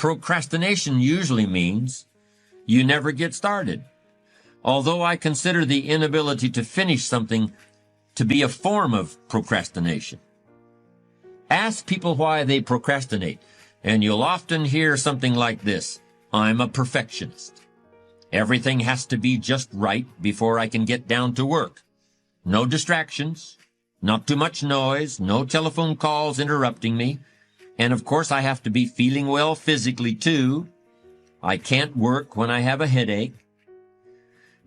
procrastination usually means you never get started. Although I consider the inability to finish something to be a form of procrastination. Ask people why they procrastinate, and you'll often hear something like this: I'm a perfectionist. Everything has to be just right before I can get down to work. No distractions, not too much noise, no telephone calls interrupting me, and of course I have to be feeling well physically too. I can't work when I have a headache.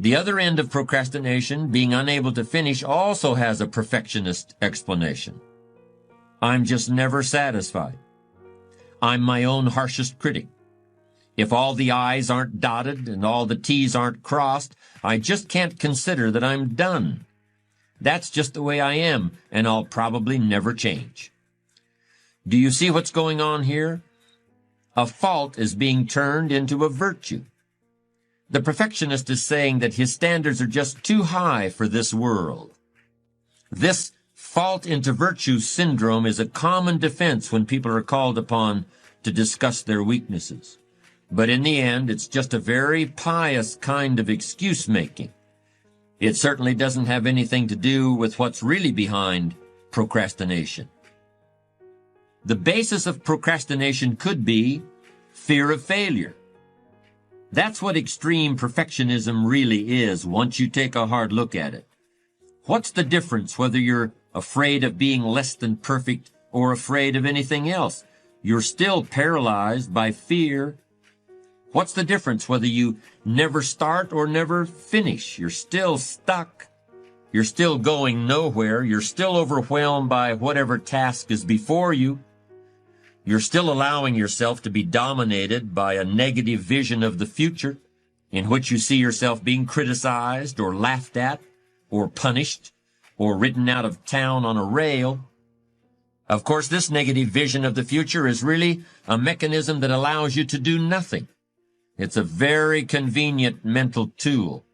The other end of procrastination, being unable to finish, also has a perfectionist explanation. I'm just never satisfied. I'm my own harshest critic. If all the I's aren't dotted and all the T's aren't crossed, I just can't consider that I'm done. That's just the way I am, and I'll probably never change. Do you see what's going on here? A fault is being turned into a virtue. The perfectionist is saying that his standards are just too high for this world. This fault into virtue syndrome is a common defense when people are called upon to discuss their weaknesses. But in the end, it's just a very pious kind of excuse-making. It certainly doesn't have anything to do with what's really behind procrastination. The basis of procrastination could be fear of failure. That's what extreme perfectionism really is once you take a hard look at it. What's the difference whether you're afraid of being less than perfect or afraid of anything else? You're still paralyzed by fear. What's the difference whether you never start or never finish? You're still stuck. You're still going nowhere. You're still overwhelmed by whatever task is before you. You're still allowing yourself to be dominated by a negative vision of the future in which you see yourself being criticized or laughed at or punished or written out of town on a rail. Of course, this negative vision of the future is really a mechanism that allows you to do nothing. It's a very convenient mental tool.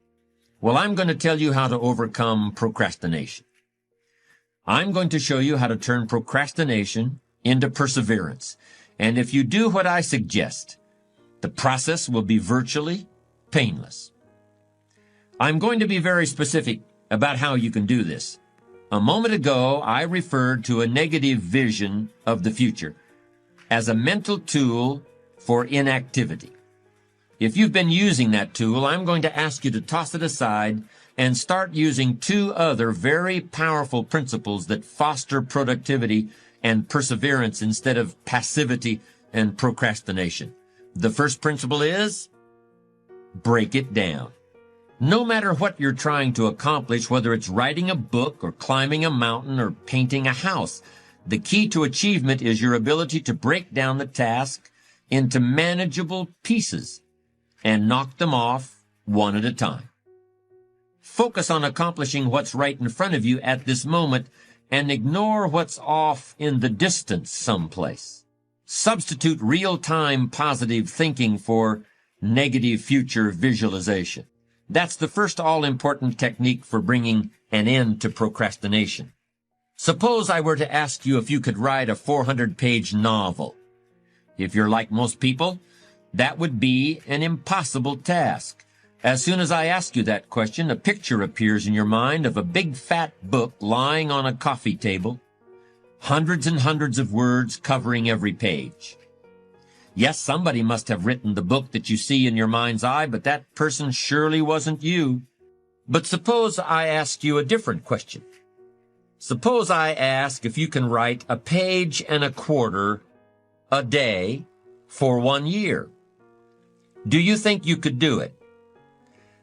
Well, I'm going to tell you how to overcome procrastination. I'm going to show you how to turn procrastination into perseverance. And if you do what I suggest, the process will be virtually painless. I'm going to be very specific about how you can do this. A moment ago, I referred to a negative vision of the future as a mental tool for inactivity. If you've been using that tool, I'm going to ask you to toss it aside and start using two other very powerful principles that foster productivity and perseverance instead of passivity and procrastination. The first principle is break it down. No matter what you're trying to accomplish, whether it's writing a book or climbing a mountain or painting a house, the key to achievement is your ability to break down the task into manageable pieces and knock them off one at a time. Focus on accomplishing what's right in front of you at this moment and ignore what's off in the distance someplace. Substitute real-time positive thinking for negative future visualization. That's the first all-important technique for bringing an end to procrastination. Suppose I were to ask you if you could write a 400-page novel. If you're like most people, that would be an impossible task. As soon as I ask you that question, a picture appears in your mind of a big fat book lying on a coffee table, hundreds and hundreds of words covering every page. Yes, somebody must have written the book that you see in your mind's eye, but that person surely wasn't you. But suppose I ask you a different question. Suppose I ask if you can write a page and a quarter a day for 1 year. Do you think you could do it?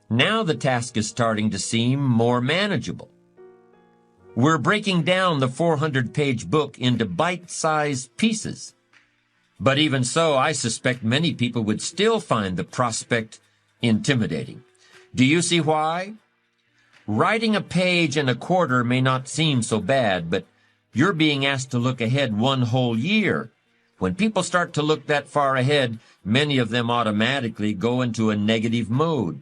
Now the task is starting to seem more manageable. We're breaking down the 400-page book into bite-sized pieces. But even so, I suspect many people would still find the prospect intimidating. Do you see why? Writing a page and a quarter may not seem so bad, but you're being asked to look ahead 1 whole year. When people start to look that far ahead, many of them automatically go into a negative mode.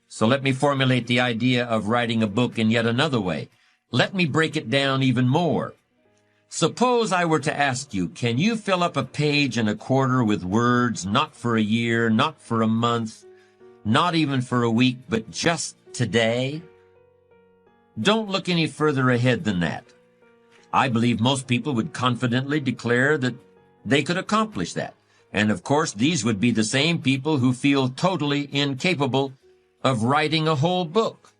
So let me formulate the idea of writing a book in yet another way. Let me break it down even more. Suppose I were to ask you, can you fill up a page and a quarter with words not for a year, not for a month, not even for a week, but just today? Don't look any further ahead than that. I believe most people would confidently declare that they could accomplish that. And of course, these would be the same people who feel totally incapable of writing a whole book.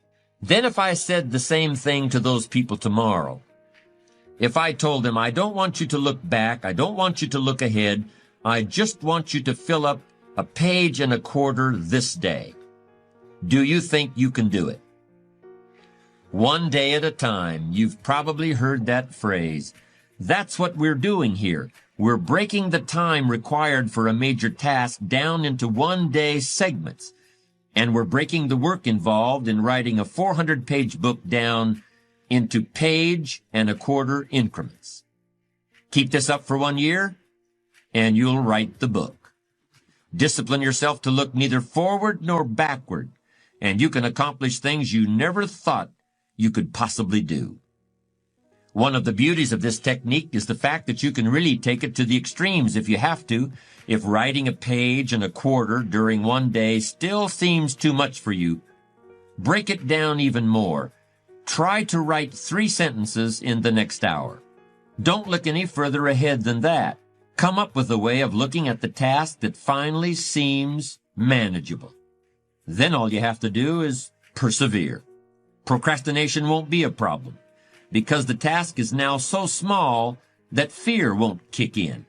Then if I said the same thing to those people tomorrow, if I told them, I don't want you to look back, I don't want you to look ahead, I just want you to fill up a page and a quarter this day, do you think you can do it? One day at a time. You've probably heard that phrase. That's what we're doing here. We're breaking the time required for a major task down into one-day segments. And we're breaking the work involved in writing a 400-page book down into page and a quarter increments. Keep this up for 1 year, and you'll write the book. Discipline yourself to look neither forward nor backward, and you can accomplish things you never thought you could possibly do. One of the beauties of this technique is the fact that you can really take it to the extremes if you have to. If writing a page and a quarter during one day still seems too much for you, break it down even more. Try to write 3 sentences in the next hour. Don't look any further ahead than that. Come up with a way of looking at the task that finally seems manageable. Then all you have to do is persevere. Procrastination won't be a problem, because the task is now so small that fear won't kick in.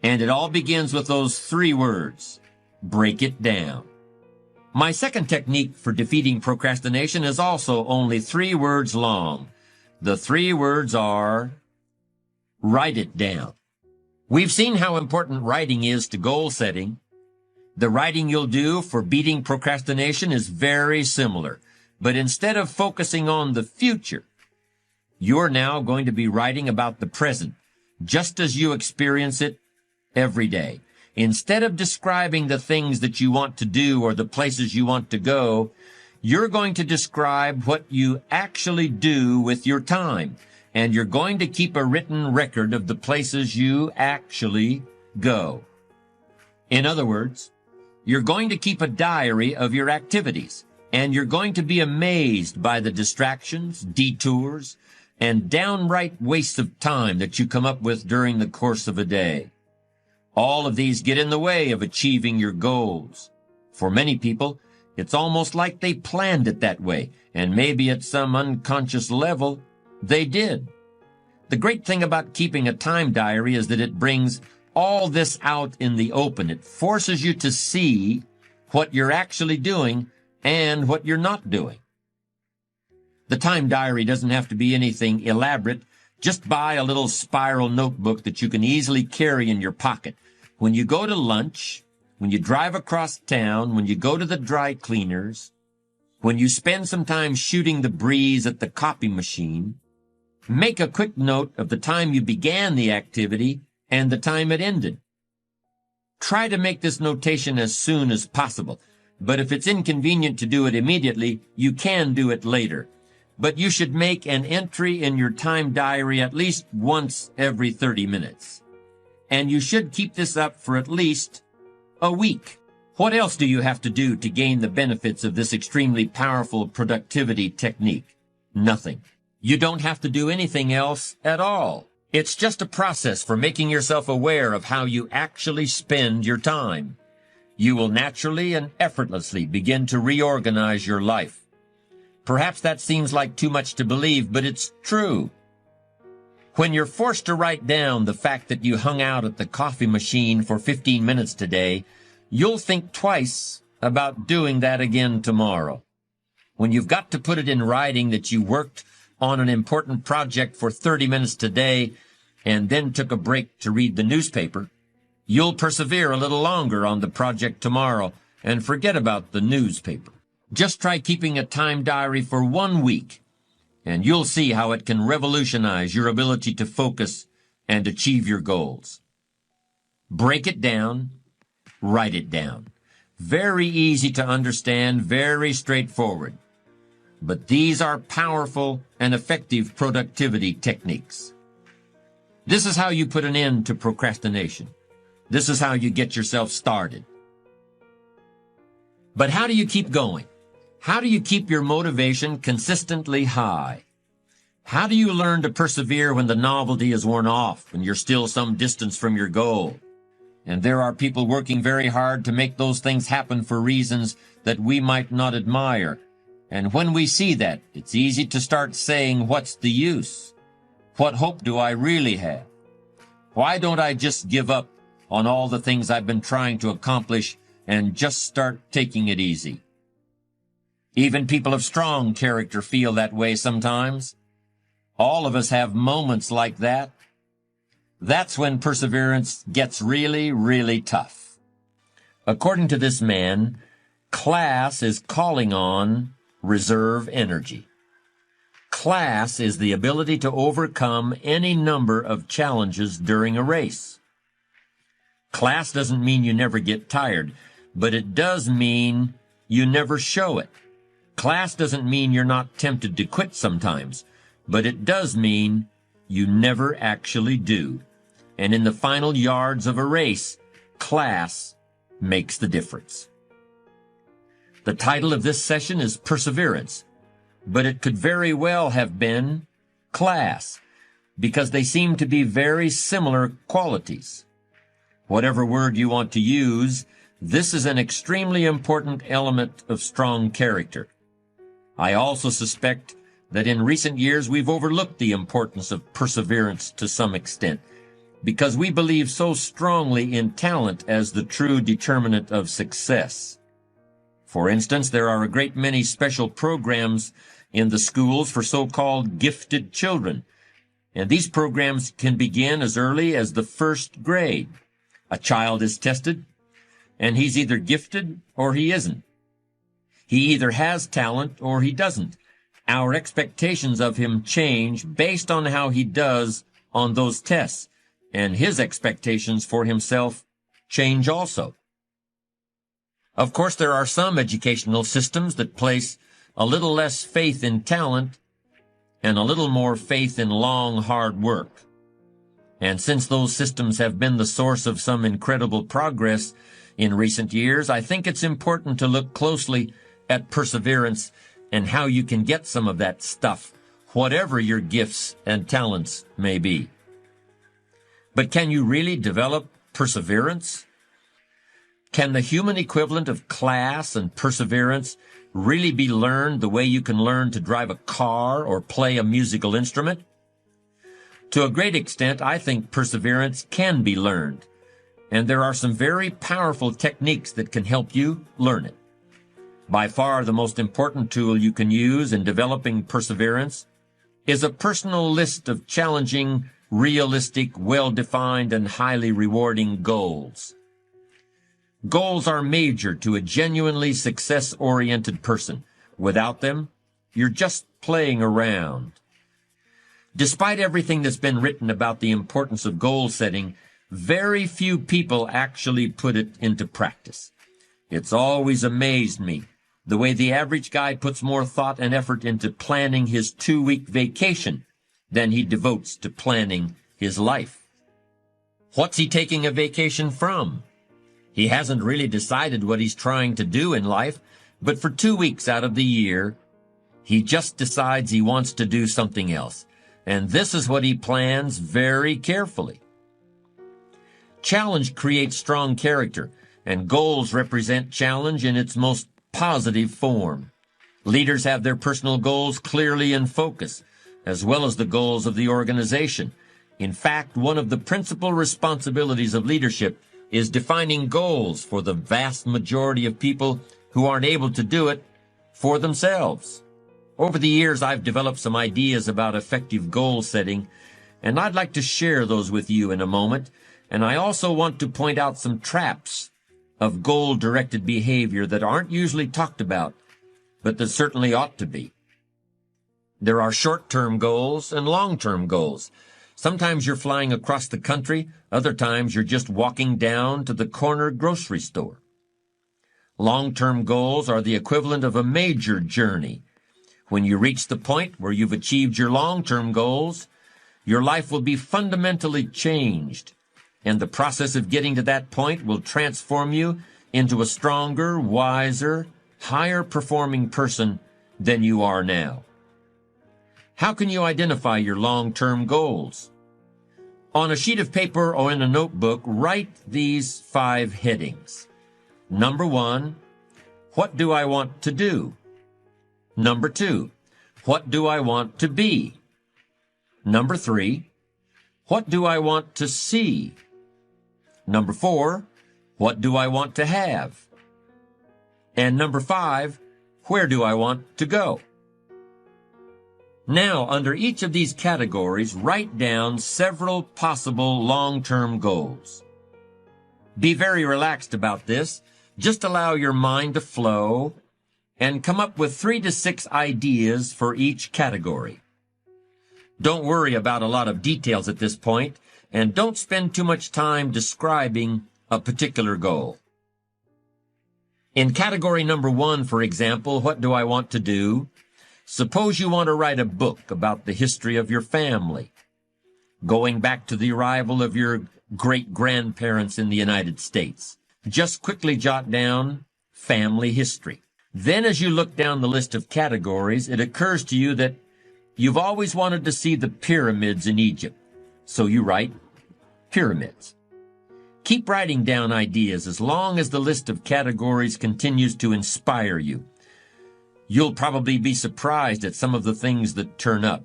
And it all begins with those 3 words: break it down. My second technique for defeating procrastination is also only 3 words long. The 3 words are: write it down. We've seen how important writing is to goal setting. The writing you'll do for beating procrastination is very similar. But instead of focusing on the future, you're now going to be writing about the present, just as you experience it every day. Instead of describing the things that you want to do or the places you want to go, you're going to describe what you actually do with your time. And you're going to keep a written record of the places you actually go. In other words, you're going to keep a diary of your activities. And you're going to be amazed by the distractions, detours, and downright wastes of time that you come up with during the course of a day. All of these get in the way of achieving your goals. For many people, it's almost like they planned it that way, and maybe at some unconscious level, they did. The great thing about keeping a time diary is that it brings all this out in the open. It forces you to see what you're actually doing and what you're not doing. The time diary doesn't have to be anything elaborate. Just buy a little spiral notebook that you can easily carry in your pocket. When you go to lunch, when you drive across town, when you go to the dry cleaners, when you spend some time shooting the breeze at the copy machine, make a quick note of the time you began the activity and the time it ended. Try to make this notation as soon as possible. But if it's inconvenient to do it immediately, you can do it later. But you should make an entry in your time diary at least once every 30 minutes. And you should keep this up for at least a week. What else do you have to do to gain the benefits of this extremely powerful productivity technique? Nothing. You don't have to do anything else at all. It's just a process for making yourself aware of how you actually spend your time. You will naturally and effortlessly begin to reorganize your life. Perhaps that seems like too much to believe, but it's true. When you're forced to write down the fact that you hung out at the coffee machine for 15 minutes today, you'll think twice about doing that again tomorrow. When you've got to put it in writing that you worked on an important project for 30 minutes today and then took a break to read the newspaper, you'll persevere a little longer on the project tomorrow and forget about the newspaper. Just try keeping a time diary for 1 week, and you'll see how it can revolutionize your ability to focus and achieve your goals. Break it down, write it down. Very easy to understand, very straightforward. But these are powerful and effective productivity techniques. This is how you put an end to procrastination. This is how you get yourself started. But how do you keep going? How do you keep your motivation consistently high? How do you learn to persevere when the novelty is worn off and you're still some distance from your goal? And there are people working very hard to make those things happen for reasons that we might not admire. And when we see that, it's easy to start saying, what's the use? What hope do I really have? Why don't I just give up on all the things I've been trying to accomplish and just start taking it easy? Even people of strong character feel that way sometimes. All of us have moments like that. That's when perseverance gets really, really tough. According to this man, class is calling on reserve energy. Class is the ability to overcome any number of challenges during a race. Class doesn't mean you never get tired, but it does mean you never show it. Class doesn't mean you're not tempted to quit sometimes, but it does mean you never actually do. And in the final yards of a race, class makes the difference. The title of this session is Perseverance, but it could very well have been class, because they seem to be very similar qualities. Whatever word you want to use, this is an extremely important element of strong character. I also suspect that in recent years we've overlooked the importance of perseverance to some extent, because we believe so strongly in talent as the true determinant of success. For instance, there are a great many special programs in the schools for so-called gifted children, and these programs can begin as early as the first grade. A child is tested, and he's either gifted or he isn't. He either has talent or he doesn't. Our expectations of him change based on how he does on those tests, and his expectations for himself change also. Of course, there are some educational systems that place a little less faith in talent and a little more faith in long, hard work. And since those systems have been the source of some incredible progress in recent years, I think it's important to look closely at perseverance and how you can get some of that stuff, whatever your gifts and talents may be. But can you really develop perseverance? Can the human equivalent of class and perseverance really be learned the way you can learn to drive a car or play a musical instrument? To a great extent, I think perseverance can be learned, and there are some very powerful techniques that can help you learn it. By far, the most important tool you can use in developing perseverance is a personal list of challenging, realistic, well-defined, and highly rewarding goals. Goals are major to a genuinely success-oriented person. Without them, you're just playing around. Despite everything that's been written about the importance of goal setting, very few people actually put it into practice. It's always amazed me the way the average guy puts more thought and effort into planning his 2-week vacation than he devotes to planning his life. What's he taking a vacation from? He hasn't really decided what he's trying to do in life, but for 2 weeks out of the year, he just decides he wants to do something else. And this is what he plans very carefully. Challenge creates strong character, and goals represent challenge in its most positive form. Leaders have their personal goals clearly in focus, as well as the goals of the organization. In fact, one of the principal responsibilities of leadership is defining goals for the vast majority of people who aren't able to do it for themselves. Over the years, I've developed some ideas about effective goal setting, and I'd like to share those with you in a moment. And I also want to point out some traps of goal-directed behavior that aren't usually talked about, but that certainly ought to be. There are short-term goals and long-term goals. Sometimes you're flying across the country, other times you're just walking down to the corner grocery store. Long-term goals are the equivalent of a major journey. When you reach the point where you've achieved your long-term goals, Your life will be fundamentally changed, and the process of getting to that point will transform you into a stronger, wiser, higher-performing person than you are now. How can you identify your long-term goals? On a sheet of paper or in a notebook, write these 5 headings. Number 1, what do I want to do? Number 2, what do I want to be? Number 3, what do I want to see? Number 4, what do I want to have? And number 5, where do I want to go? Now, under each of these categories, write down several possible long-term goals. Be very relaxed about this. Just allow your mind to flow and come up with 3 to 6 ideas for each category. Don't worry about a lot of details at this point, and don't spend too much time describing a particular goal. In category number 1, for example, what do I want to do? Suppose you want to write a book about the history of your family, going back to the arrival of your great-grandparents in the United States. Just quickly jot down family history. Then as you look down the list of categories, it occurs to you that you've always wanted to see the pyramids in Egypt. So you write pyramids. Keep writing down ideas as long as the list of categories continues to inspire you. You'll probably be surprised at some of the things that turn up.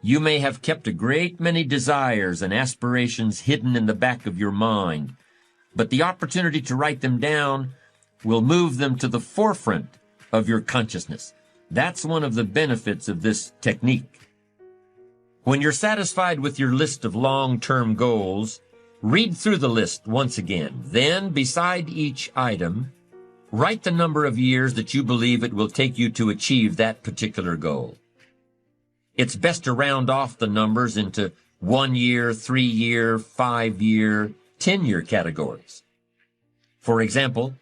You may have kept a great many desires and aspirations hidden in the back of your mind, but the opportunity to write them down will move them to the forefront of your consciousness. That's one of the benefits of this technique. When you're satisfied with your list of long-term goals, read through the list once again. Then, beside each item, write the number of years that you believe it will take you to achieve that particular goal. It's best to round off the numbers into 1-year, 3-year, 5-year, 10-year categories. For example,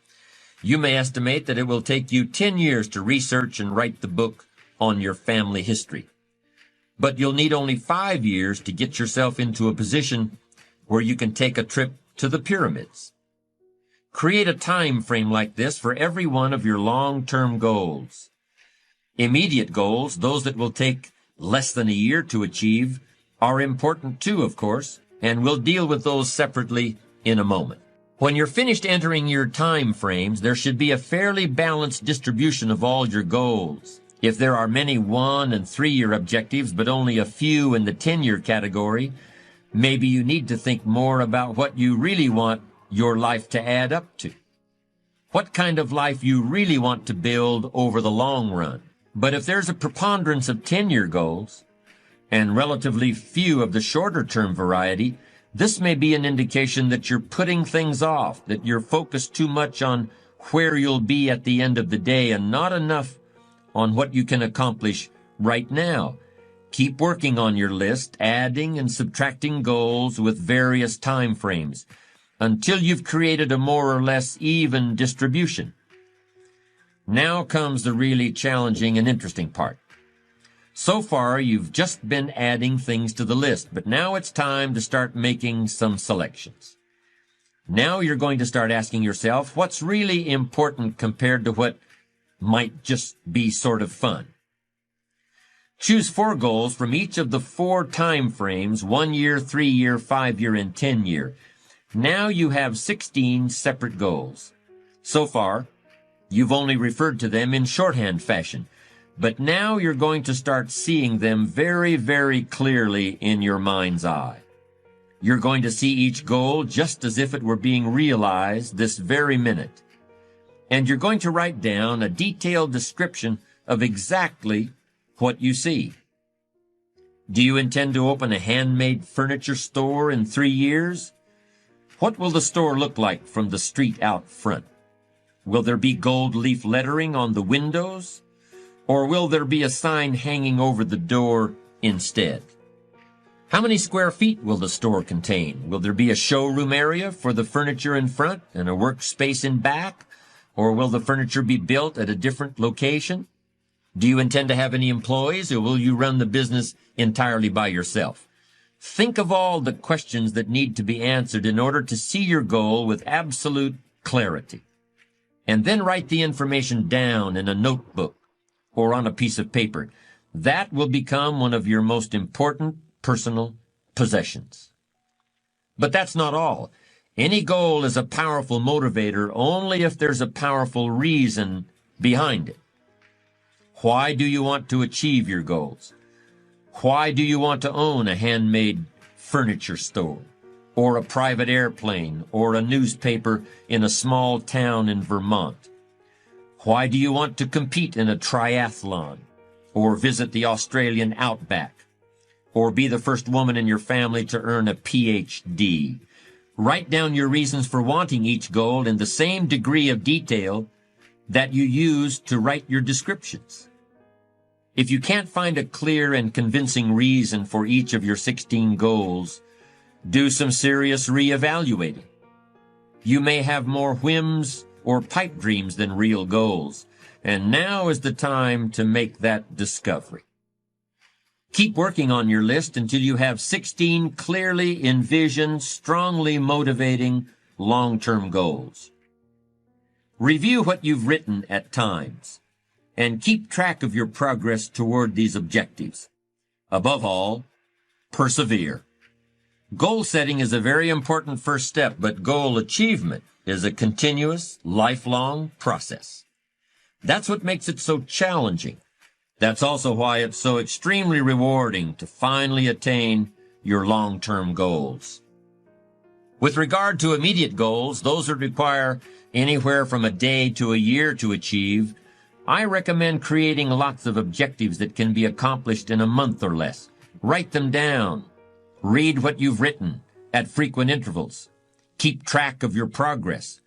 you may estimate that it will take you 10 years to research and write the book on your family history. But you'll need only 5 years to get yourself into a position where you can take a trip to the pyramids. Create a time frame like this for every one of your long-term goals. Immediate goals, those that will take less than a year to achieve, are important too, of course, and we'll deal with those separately in a moment. When you're finished entering your time frames, there should be a fairly balanced distribution of all your goals. If there are many 1- and 3-year objectives, but only a few in the 10-year category, maybe you need to think more about what you really want your life to add up to. What kind of life you really want to build over the long run. But if there's a preponderance of 10-year goals and relatively few of the shorter-term variety, this may be an indication that you're putting things off, that you're focused too much on where you'll be at the end of the day and not enough on what you can accomplish right now. Keep working on your list, adding and subtracting goals with various time frames until you've created a more or less even distribution. Now comes the really challenging and interesting part. So far, you've just been adding things to the list, but now it's time to start making some selections. Now you're going to start asking yourself, what's really important compared to what might just be sort of fun? Choose 4 goals from each of the 4 time frames, 1 year, 3 year, 5 year, and 10 year. Now you have 16 separate goals. So far, you've only referred to them in shorthand fashion, but now you're going to start seeing them very, very clearly in your mind's eye. You're going to see each goal just as if it were being realized this very minute. And you're going to write down a detailed description of exactly what you see. Do you intend to open a handmade furniture store in 3 years? What will the store look like from the street out front? Will there be gold leaf lettering on the windows? Or will there be a sign hanging over the door instead? How many square feet will the store contain? Will there be a showroom area for the furniture in front and a workspace in back? Or will the furniture be built at a different location? Do you intend to have any employees, or will you run the business entirely by yourself? Think of all the questions that need to be answered in order to see your goal with absolute clarity. And then write the information down in a notebook or on a piece of paper. That will become one of your most important personal possessions. But that's not all. Any goal is a powerful motivator only if there's a powerful reason behind it. Why do you want to achieve your goals? Why do you want to own a handmade furniture store, or a private airplane, or a newspaper in a small town in Vermont? Why do you want to compete in a triathlon, or visit the Australian outback, or be the first woman in your family to earn a PhD? Write down your reasons for wanting each goal in the same degree of detail that you use to write your descriptions. If you can't find a clear and convincing reason for each of your 16 goals, do some serious reevaluating. You may have more whims or pipe dreams than real goals, and now is the time to make that discovery. Keep working on your list until you have 16 clearly envisioned, strongly motivating, long-term goals. Review what you've written at times, and keep track of your progress toward these objectives. Above all, persevere. Goal setting is a very important first step, but goal achievement is a continuous, lifelong process. That's what makes it so challenging. That's also why it's so extremely rewarding to finally attain your long-term goals. With regard to immediate goals, those that require anywhere from a day to a year to achieve, I recommend creating lots of objectives that can be accomplished in a month or less. Write them down. Read what you've written at frequent intervals. Keep track of your progress.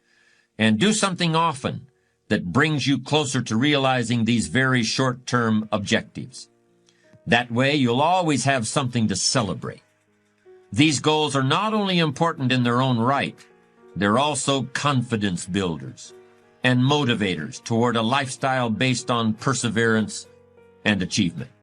And do something often that brings you closer to realizing these very short-term objectives. That way, you'll always have something to celebrate. These goals are not only important in their own right, they're also confidence builders and motivators toward a lifestyle based on perseverance and achievement.